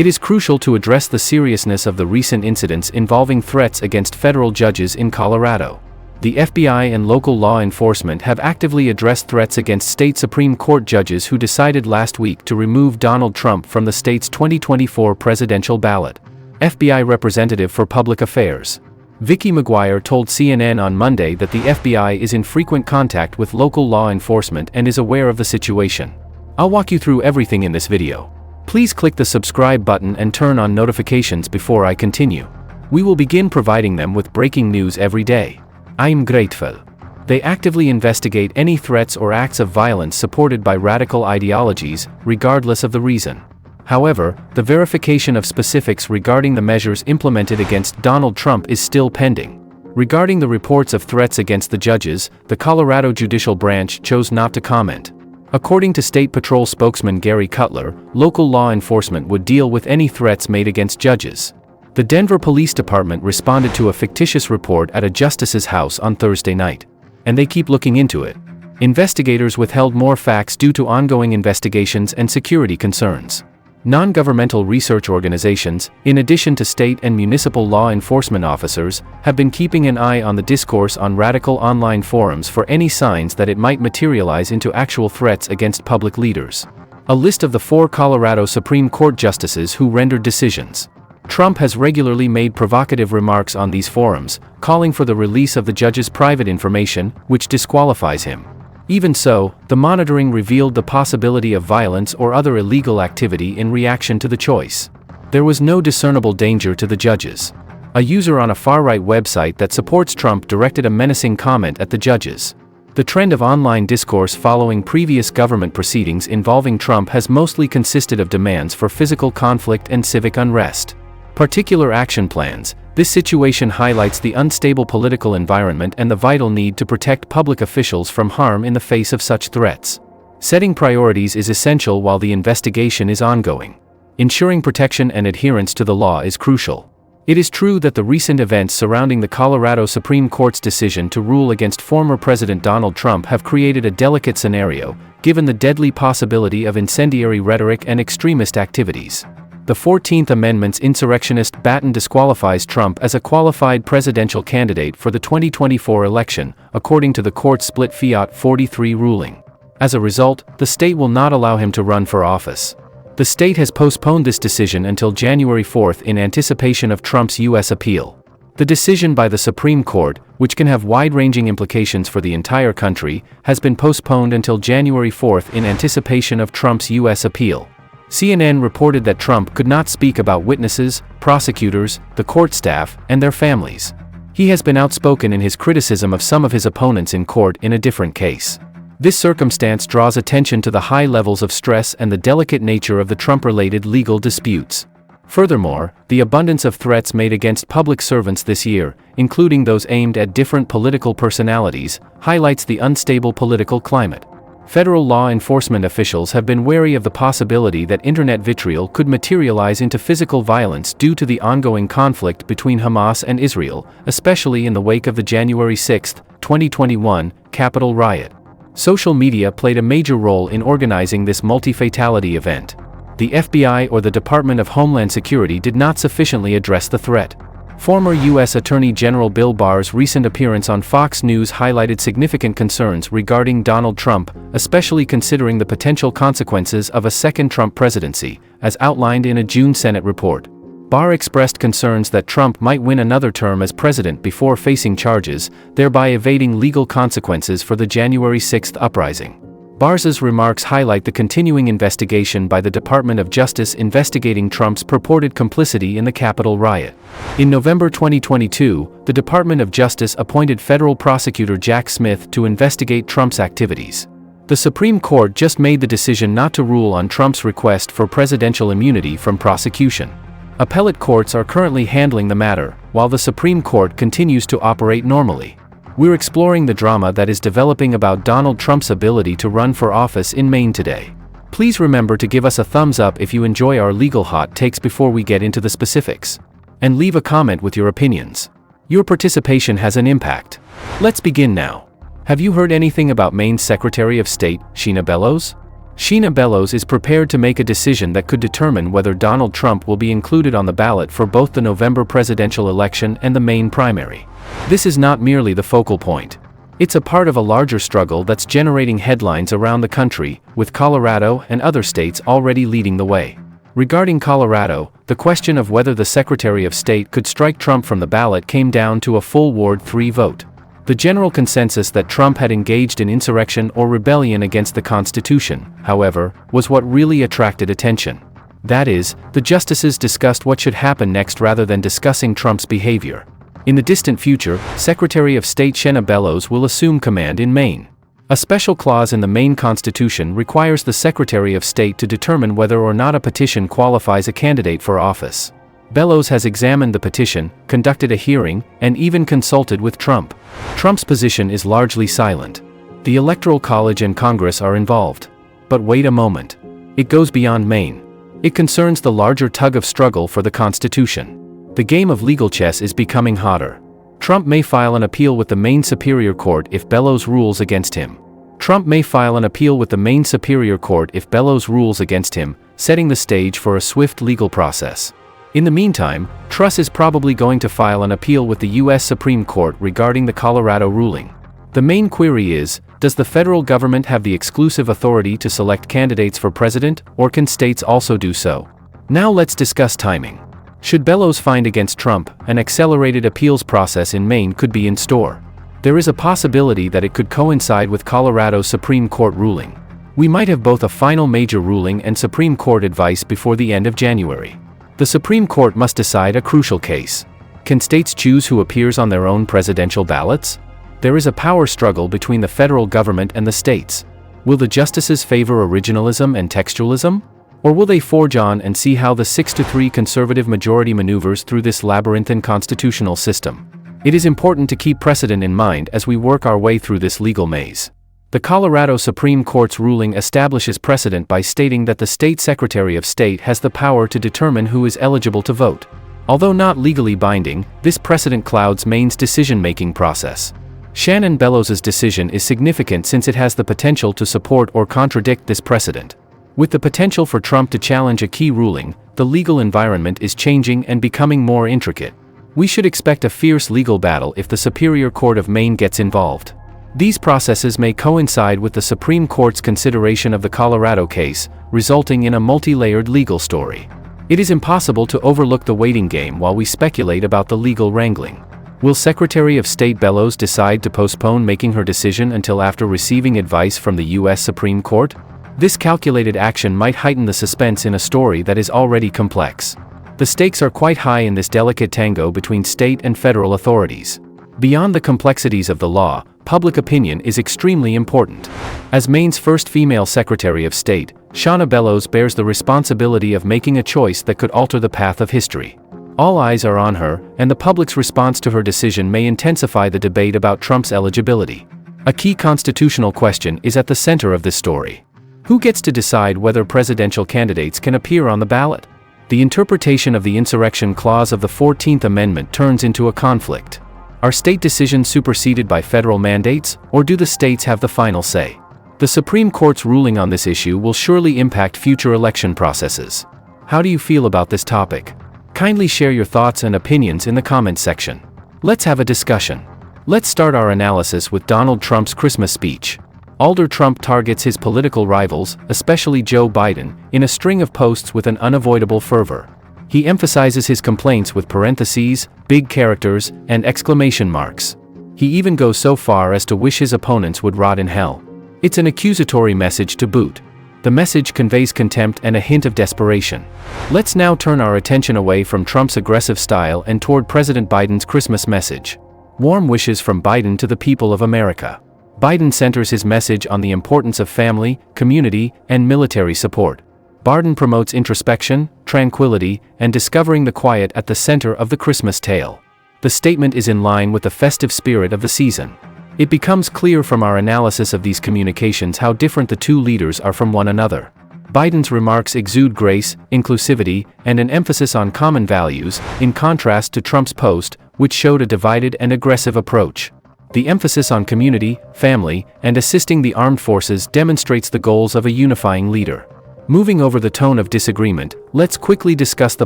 It is crucial to address the seriousness of the recent incidents involving threats against federal judges in Colorado. The FBI and local law enforcement have actively addressed threats against state Supreme Court judges who decided last week to remove Donald Trump from the state's 2024 presidential ballot. FBI Representative for Public Affairs Vicki McGuire told CNN on Monday that the FBI is in frequent contact with local law enforcement and is aware of the situation. I'll walk you through everything in this video. Please click the subscribe button and turn on notifications before I continue. We will begin providing them with breaking news every day. I'm grateful. They actively investigate any threats or acts of violence supported by radical ideologies, regardless of the reason. However, the verification of specifics regarding the measures implemented against Donald Trump is still pending. Regarding the reports of threats against the judges, the Colorado Judicial Branch chose not to comment. According to State Patrol spokesman Gary Cutler, local law enforcement would deal with any threats made against judges. The Denver Police Department responded to a fictitious report at a justice's house on Thursday night. And they keep looking into it. Investigators withheld more facts due to ongoing investigations and security concerns. Non-governmental research organizations, in addition to state and municipal law enforcement officers, have been keeping an eye on the discourse on radical online forums for any signs that it might materialize into actual threats against public leaders. A list of the 4 Colorado Supreme Court justices who rendered decisions. Trump has regularly made provocative remarks on these forums, calling for the release of the judge's private information, which disqualifies him. Even so, the monitoring revealed the possibility of violence or other illegal activity in reaction to the choice. There was no discernible danger to the judges. A user on a far-right website that supports Trump directed a menacing comment at the judges. The trend of online discourse following previous government proceedings involving Trump has mostly consisted of demands for physical conflict and civic unrest. Particular action plans. This situation highlights the unstable political environment and the vital need to protect public officials from harm in the face of such threats. Setting priorities is essential while the investigation is ongoing. Ensuring protection and adherence to the law is crucial. It is true that the recent events surrounding the Colorado Supreme Court's decision to rule against former President Donald Trump have created a delicate scenario, given the deadly possibility of incendiary rhetoric and extremist activities. The 14th Amendment's insurrectionist baton disqualifies Trump as a qualified presidential candidate for the 2024 election, according to the court's split Fiat 43 ruling. As a result, the state will not allow him to run for office. The state has postponed this decision until January 4 in anticipation of Trump's U.S. appeal. The decision by the Supreme Court, which can have wide-ranging implications for the entire country, has been postponed until January 4 in anticipation of Trump's U.S. appeal. CNN reported that Trump could not speak about witnesses, prosecutors, the court staff, and their families. He has been outspoken in his criticism of some of his opponents in court in a different case. This circumstance draws attention to the high levels of stress and the delicate nature of the Trump-related legal disputes. Furthermore, the abundance of threats made against public servants this year, including those aimed at different political personalities, highlights the unstable political climate. Federal law enforcement officials have been wary of the possibility that internet vitriol could materialize into physical violence due to the ongoing conflict between Hamas and Israel, especially in the wake of the January 6, 2021, Capitol riot. Social media played a major role in organizing this multi-fatality event. The FBI or the Department of Homeland Security did not sufficiently address the threat. Former U.S. Attorney General Bill Barr's recent appearance on Fox News highlighted significant concerns regarding Donald Trump, especially considering the potential consequences of a second Trump presidency, as outlined in a June Senate report. Barr expressed concerns that Trump might win another term as president before facing charges, thereby evading legal consequences for the January 6 uprising. Barr's remarks highlight the continuing investigation by the Department of Justice investigating Trump's purported complicity in the Capitol riot. In November 2022, the Department of Justice appointed federal prosecutor Jack Smith to investigate Trump's activities. The Supreme Court just made the decision not to rule on Trump's request for presidential immunity from prosecution. Appellate courts are currently handling the matter, while the Supreme Court continues to operate normally. We're exploring the drama that is developing about Donald Trump's ability to run for office in Maine today. Please remember to give us a thumbs up if you enjoy our legal hot takes before we get into the specifics. And leave a comment with your opinions. Your participation has an impact. Let's begin now. Have you heard anything about Maine's Secretary of State, Sheena Bellows? Sheena Bellows is prepared to make a decision that could determine whether Donald Trump will be included on the ballot for both the November presidential election and the Maine primary. This is not merely the focal point. It's a part of a larger struggle that's generating headlines around the country, with Colorado and other states already leading the way. Regarding Colorado, the question of whether the Secretary of State could strike Trump from the ballot came down to a full Ward 3 vote. The general consensus that Trump had engaged in insurrection or rebellion against the Constitution, however, was what really attracted attention. That is, the justices discussed what should happen next rather than discussing Trump's behavior. In the distant future, Secretary of State Sheena Bellows will assume command in Maine. A special clause in the Maine Constitution requires the Secretary of State to determine whether or not a petition qualifies a candidate for office. Bellows has examined the petition, conducted a hearing, and even consulted with Trump. Trump's position is largely silent. The Electoral College and Congress are involved. But wait a moment. It goes beyond Maine. It concerns the larger tug of struggle for the Constitution. The game of legal chess is becoming hotter. Trump may file an appeal with the Maine Superior Court if Bellows rules against him. Trump may file an appeal with the Maine Superior Court if Bellows rules against him, setting the stage for a swift legal process. In the meantime, Truss is probably going to file an appeal with the U.S. Supreme Court regarding the Colorado ruling. The main query is, does the federal government have the exclusive authority to select candidates for president, or can states also do so? Now let's discuss timing. Should Bellows find against Trump, an accelerated appeals process in Maine could be in store. There is a possibility that it could coincide with Colorado's Supreme Court ruling. We might have both a final major ruling and Supreme Court advice before the end of January. The Supreme Court must decide a crucial case. Can states choose who appears on their own presidential ballots? There is a power struggle between the federal government and the states. Will the justices favor originalism and textualism? Or will they forge on and see how the 6-3 conservative majority maneuvers through this labyrinthine constitutional system? It is important to keep precedent in mind as we work our way through this legal maze. The Colorado Supreme Court's ruling establishes precedent by stating that the state Secretary of State has the power to determine who is eligible to vote. Although not legally binding, this precedent clouds Maine's decision-making process. Sheena Bellows' decision is significant since it has the potential to support or contradict this precedent. With the potential for Trump to challenge a key ruling, the legal environment is changing and becoming more intricate. We should expect a fierce legal battle if the Superior Court of Maine gets involved. These processes may coincide with the Supreme Court's consideration of the Colorado case, resulting in a multi-layered legal story. It is impossible to overlook the waiting game while we speculate about the legal wrangling. Will Secretary of State Bellows decide to postpone making her decision until after receiving advice from the U.S. Supreme Court? This calculated action might heighten the suspense in a story that is already complex. The stakes are quite high in this delicate tango between state and federal authorities. Beyond the complexities of the law, public opinion is extremely important. As Maine's first female Secretary of State, Sheena Bellows bears the responsibility of making a choice that could alter the path of history. All eyes are on her, and the public's response to her decision may intensify the debate about Trump's eligibility. A key constitutional question is at the center of this story. Who gets to decide whether presidential candidates can appear on the ballot? The interpretation of the insurrection clause of the 14th Amendment turns into a conflict. Are state decisions superseded by federal mandates, or do the states have the final say? The Supreme Court's ruling on this issue will surely impact future election processes. How do you feel about this topic? Kindly share your thoughts and opinions in the comments section. Let's have a discussion. Let's start our analysis with Donald Trump's Christmas speech. Alder Trump targets his political rivals, especially Joe Biden, in a string of posts with an unavoidable fervor. He emphasizes his complaints with parentheses, big characters, and exclamation marks. He even goes so far as to wish his opponents would rot in hell. It's an accusatory message to boot. The message conveys contempt and a hint of desperation. Let's now turn our attention away from Trump's aggressive style and toward President Biden's Christmas message. Warm wishes from Biden to the people of America. Biden centers his message on the importance of family, community, and military support. Biden promotes introspection, tranquility, and discovering the quiet at the center of the Christmas tale. The statement is in line with the festive spirit of the season. It becomes clear from our analysis of these communications how different the two leaders are from one another. Biden's remarks exude grace, inclusivity, and an emphasis on common values, in contrast to Trump's post, which showed a divided and aggressive approach. The emphasis on community, family, and assisting the armed forces demonstrates the goals of a unifying leader. Moving over the tone of disagreement, let's quickly discuss the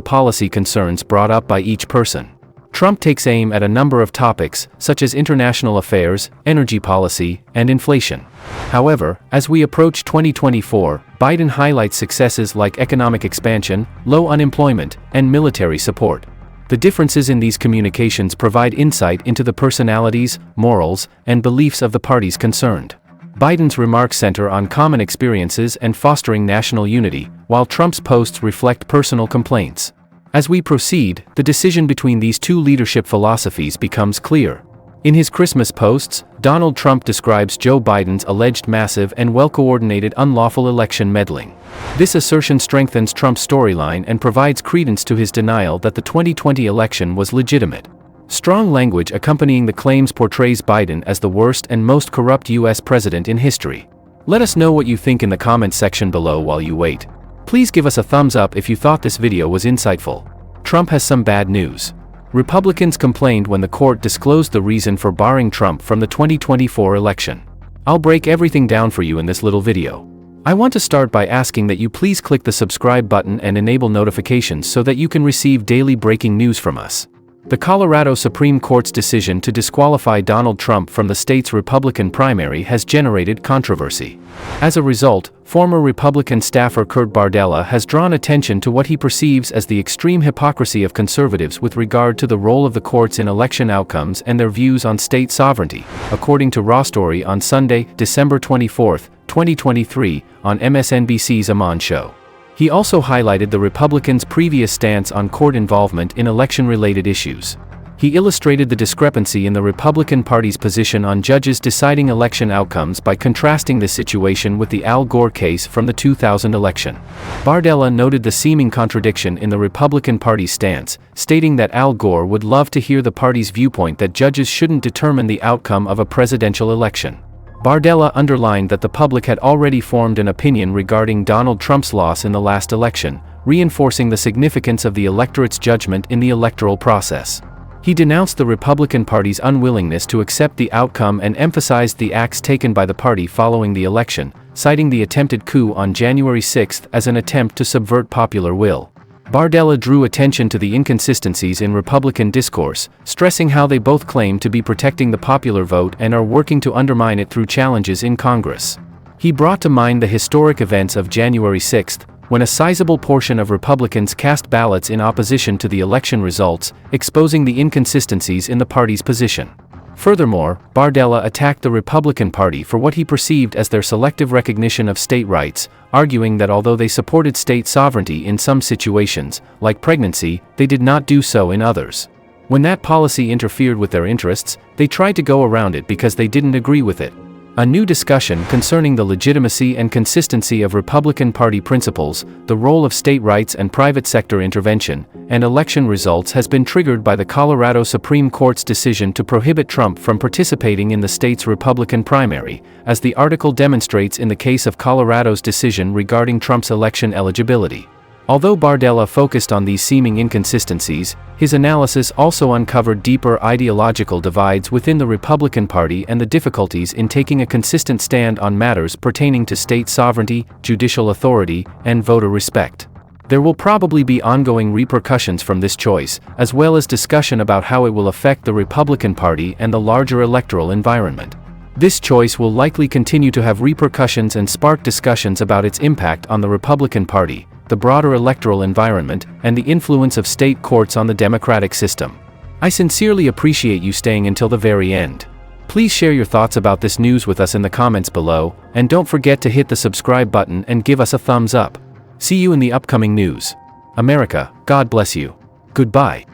policy concerns brought up by each person. Trump takes aim at a number of topics, such as international affairs, energy policy, and inflation. However, as we approach 2024, Biden highlights successes like economic expansion, low unemployment, and military support. The differences in these communications provide insight into the personalities, morals, and beliefs of the parties concerned. Biden's remarks center on common experiences and fostering national unity, while Trump's posts reflect personal complaints. As we proceed, the decision between these two leadership philosophies becomes clear. In his Christmas posts, Donald Trump describes Joe Biden's alleged massive and well-coordinated unlawful election meddling. This assertion strengthens Trump's storyline and provides credence to his denial that the 2020 election was legitimate. Strong language accompanying the claims portrays Biden as the worst and most corrupt U.S. president in history. Let us know what you think in the comments section below while you wait. Please give us a thumbs up if you thought this video was insightful. Trump has some bad news. Republicans complained when the court disclosed the reason for barring Trump from the 2024 election. I'll break everything down for you in this little video. I want to start by asking that you please click the subscribe button and enable notifications so that you can receive daily breaking news from us. The Colorado Supreme Court's decision to disqualify Donald Trump from the state's Republican primary has generated controversy. As a result, former Republican staffer Kurt Bardella has drawn attention to what he perceives as the extreme hypocrisy of conservatives with regard to the role of the courts in election outcomes and their views on state sovereignty, according to Raw Story on Sunday, December 24, 2023, on MSNBC's Aman Show. He also highlighted the Republicans' previous stance on court involvement in election-related issues. He illustrated the discrepancy in the Republican Party's position on judges deciding election outcomes by contrasting this situation with the Al Gore case from the 2000 election. Bardella noted the seeming contradiction in the Republican Party's stance, stating that Al Gore would love to hear the party's viewpoint that judges shouldn't determine the outcome of a presidential election. Bardella underlined that the public had already formed an opinion regarding Donald Trump's loss in the last election, reinforcing the significance of the electorate's judgment in the electoral process. He denounced the Republican Party's unwillingness to accept the outcome and emphasized the acts taken by the party following the election, citing the attempted coup on January 6 as an attempt to subvert popular will. Bardella drew attention to the inconsistencies in Republican discourse, stressing how they both claim to be protecting the popular vote and are working to undermine it through challenges in Congress. He brought to mind the historic events of January 6, when a sizable portion of Republicans cast ballots in opposition to the election results, exposing the inconsistencies in the party's position. Furthermore, Bardella attacked the Republican Party for what he perceived as their selective recognition of state rights, arguing that although they supported state sovereignty in some situations, like pregnancy, they did not do so in others. When that policy interfered with their interests, they tried to go around it because they didn't agree with it. A new discussion concerning the legitimacy and consistency of Republican Party principles, the role of state rights and private sector intervention, and election results has been triggered by the Colorado Supreme Court's decision to prohibit Trump from participating in the state's Republican primary, as the article demonstrates in the case of Colorado's decision regarding Trump's election eligibility. Although Bardella focused on these seeming inconsistencies, his analysis also uncovered deeper ideological divides within the Republican Party and the difficulties in taking a consistent stand on matters pertaining to state sovereignty, judicial authority, and voter respect. There will probably be ongoing repercussions from this choice, as well as discussion about how it will affect the Republican Party and the larger electoral environment. This choice will likely continue to have repercussions and spark discussions about its impact on the Republican Party, the broader electoral environment, and the influence of state courts on the democratic system. I sincerely appreciate you staying until the very end. Please share your thoughts about this news with us in the comments below, and don't forget to hit the subscribe button and give us a thumbs up. See you in the upcoming news. America, God bless you. Goodbye.